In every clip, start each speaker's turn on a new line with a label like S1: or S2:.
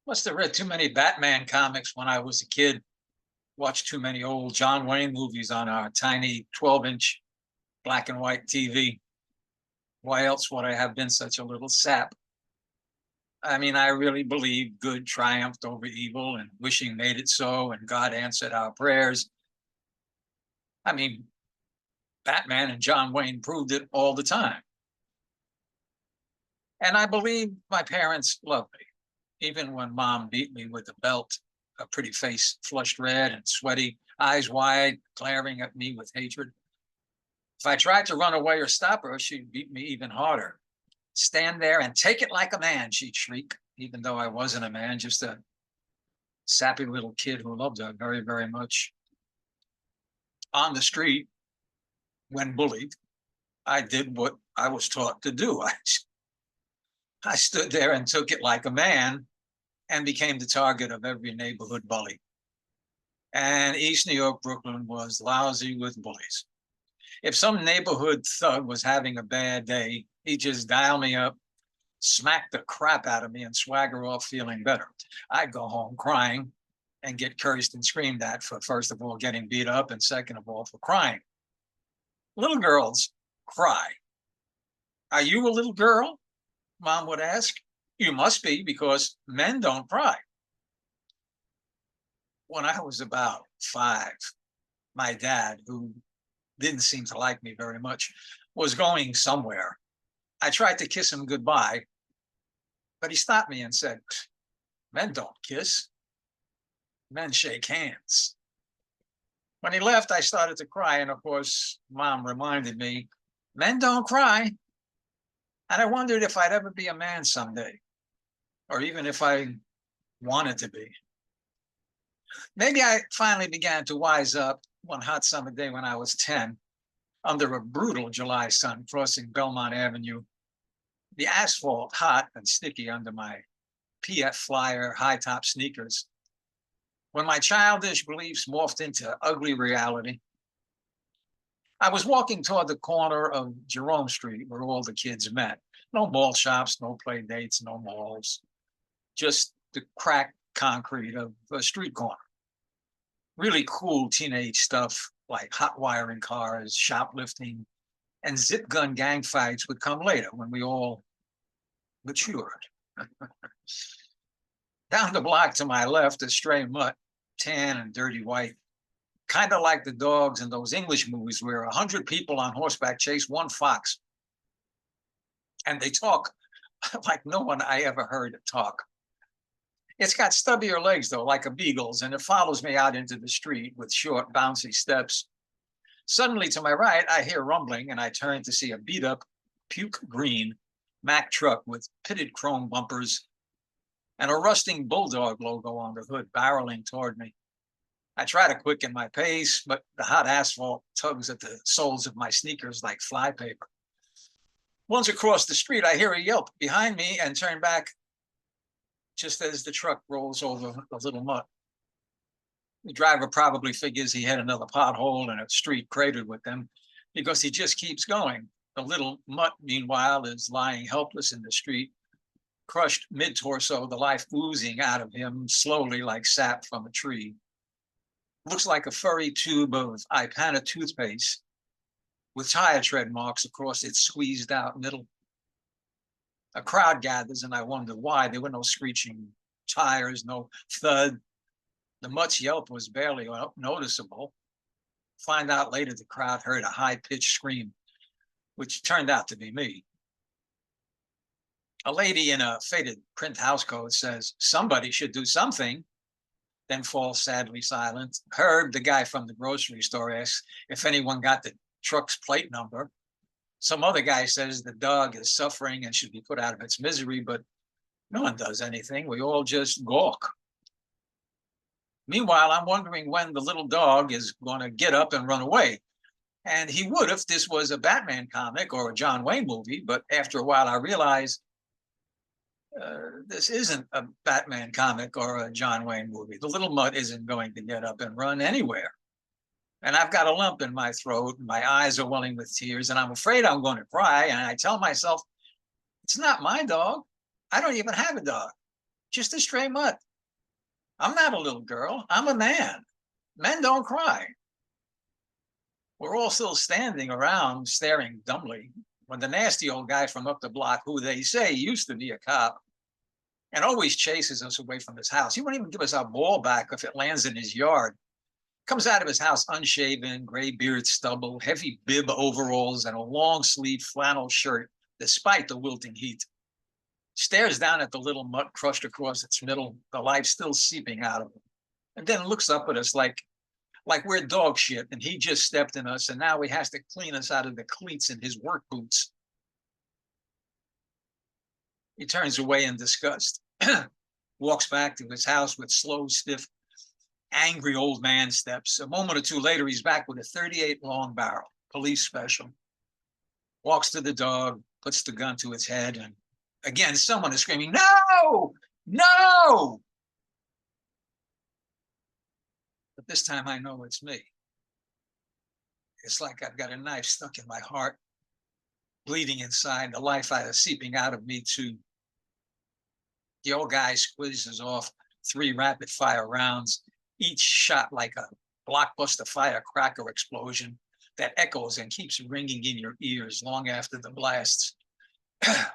S1: Must have read too many Batman comics when I was a kid. Watched too many old John Wayne movies on our tiny 12-inch black and white TV. Why else would I have been such a little sap? I mean, I really believe good triumphed over evil and wishing made it so, and God answered our prayers. I mean, Batman and John Wayne proved it all the time. And I believe my parents loved me, even when mom beat me with a belt, a pretty face flushed red and sweaty, eyes wide, glaring at me with hatred. If I tried to run away or stop her, she'd beat me even harder. Stand there and take it like a man, she'd shriek, even though I wasn't a man, just a sappy little kid who loved her very, very much. On the street, when bullied, I did what I was taught to do. I stood there and took it like a man and became the target of every neighborhood bully. And East New York, Brooklyn was lousy with bullies. If some neighborhood thug was having a bad day, he'd just dial me up, smack the crap out of me, and swagger off feeling better. I'd go home crying and get cursed and screamed at for, first of all, getting beat up, and second of all, for crying. Little girls cry. Are you a little girl? Mom would ask. You must be, because men don't cry. When I was about 5, my dad, who didn't seem to like me very much, was going somewhere. I tried to kiss him goodbye, but he stopped me and said, men don't kiss. Men shake hands. When he left, I started to cry. And of course, Mom reminded me, men don't cry. And I wondered if I'd ever be a man someday, or even if I wanted to be. Maybe I finally began to wise up one hot summer day when I was 10, under a brutal July sun crossing Belmont Avenue, the asphalt hot and sticky under my PF Flyer high-top sneakers. When my childish beliefs morphed into ugly reality, I was walking toward the corner of Jerome Street where all the kids met. No mall shops, no play dates, no malls, just the cracked concrete of a street corner. Really cool teenage stuff like hot wiring cars, shoplifting, and zip gun gang fights would come later when we all matured. Down the block to my left, a stray mutt, tan and dirty white, kind of like the dogs in those English movies where 100 people on horseback chase one fox. And they talk like no one I ever heard talk. It's got stubbier legs, though, like a beagle's, and it follows me out into the street with short, bouncy steps. Suddenly, to my right, I hear rumbling, and I turn to see a beat-up, puke green Mack truck with pitted chrome bumpers and a rusting bulldog logo on the hood barreling toward me. I try to quicken my pace, but the hot asphalt tugs at the soles of my sneakers like flypaper. Once across the street, I hear a yelp behind me and turn back just as the truck rolls over a little mutt. The driver probably figures he had another pothole and a street cratered with them because he just keeps going. The little mutt, meanwhile, is lying helpless in the street, crushed mid-torso, the life oozing out of him slowly like sap from a tree. Looks like a furry tube of Ipana toothpaste with tire tread marks across its squeezed out middle. A crowd gathers, and I wonder why. There were no screeching tires, no thud. The mutt's yelp was barely noticeable. Find out later the crowd heard a high-pitched scream, which turned out to be me. A lady in a faded print housecoat says, somebody should do something, then falls sadly silent. Herb, the guy from the grocery store, asks if anyone got the truck's plate number. Some other guy says the dog is suffering and should be put out of its misery, but no one does anything. We all just gawk. Meanwhile, I'm wondering when the little dog is going to get up and run away. And he would if this was a Batman comic or a John Wayne movie, but after a while I realize this isn't a Batman comic or a John Wayne movie. The little mutt isn't going to get up and run anywhere. And I've got a lump in my throat, and my eyes are welling with tears, and I'm afraid I'm going to cry. And I tell myself, it's not my dog. I don't even have a dog. Just a stray mutt. I'm not a little girl. I'm a man. Men don't cry. We're all still standing around staring dumbly when the nasty old guy from up the block, who they say used to be a cop and always chases us away from his house. He won't even give us our ball back if it lands in his yard. Comes out of his house unshaven, gray beard stubble, heavy bib overalls, and a long sleeve flannel shirt, despite the wilting heat. Stares down at the little mutt crushed across its middle, the life still seeping out of him, and then looks up at us like we're dog shit and he just stepped in us and now he has to clean us out of the cleats in his work boots. He turns away in disgust, walks back to his house with slow, stiff, angry old man steps. A moment or two later, he's back with a 38 long barrel, police special. Walks to the dog, puts the gun to its head, and again, someone is screaming, "No! No!" But this time I know it's me. It's like I've got a knife stuck in my heart, bleeding inside, the life either seeping out of me too. The old guy squeezes off 3 rapid fire rounds, each shot like a blockbuster firecracker explosion that echoes and keeps ringing in your ears long after the blasts.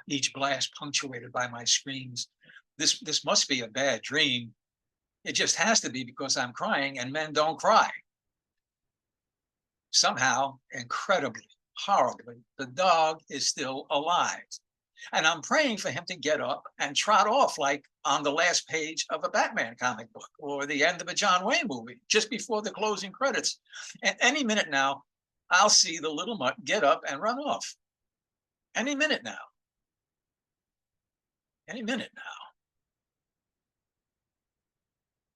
S1: Each blast punctuated by my screams. This must be a bad dream. It just has to be because I'm crying and men don't cry. Somehow, incredibly, horribly, the dog is still alive. And I'm praying for him to get up and trot off like on the last page of a Batman comic book or the end of a John Wayne movie, just before the closing credits. And any minute now, I'll see the little mutt get up and run off. Any minute now. Any minute now.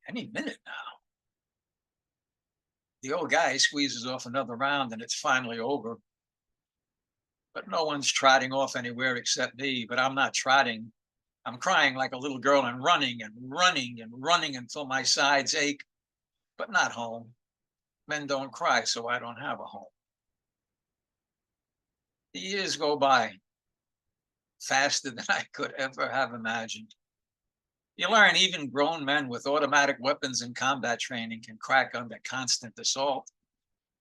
S1: Any minute now. The old guy squeezes off another round and it's finally over. But no one's trotting off anywhere except me, but I'm not trotting. I'm crying like a little girl and running and running and running until my sides ache, but not home. Men don't cry, so I don't have a home. The years go by faster than I could ever have imagined. You learn even grown men with automatic weapons and combat training can crack under constant assault.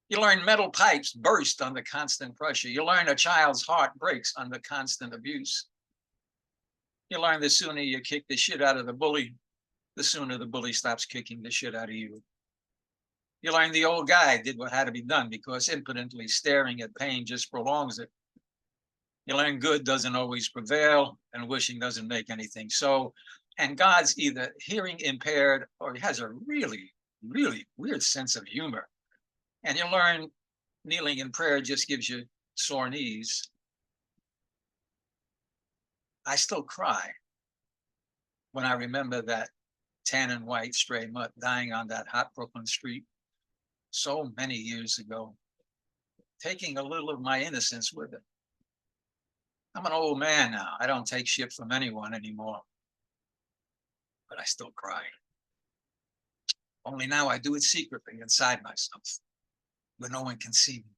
S1: You learn metal pipes burst under constant pressure. You learn a child's heart breaks under constant abuse. You learn the sooner you kick the shit out of the bully, the sooner the bully stops kicking the shit out of you. You learn the old guy did what had to be done because impotently staring at pain just prolongs it. You learn good doesn't always prevail and wishing doesn't make anything so. And God's either hearing impaired or he has a really, really weird sense of humor. And you learn kneeling in prayer just gives you sore knees. I still cry when I remember that tan and white stray mutt dying on that hot Brooklyn street so many years ago, taking a little of my innocence with it. I'm an old man now. I don't take shit from anyone anymore, but I still cry. Only now I do it secretly inside myself, where no one can see me.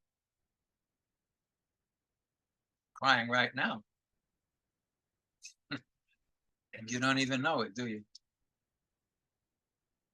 S1: Crying right now. And you don't even know it, do you?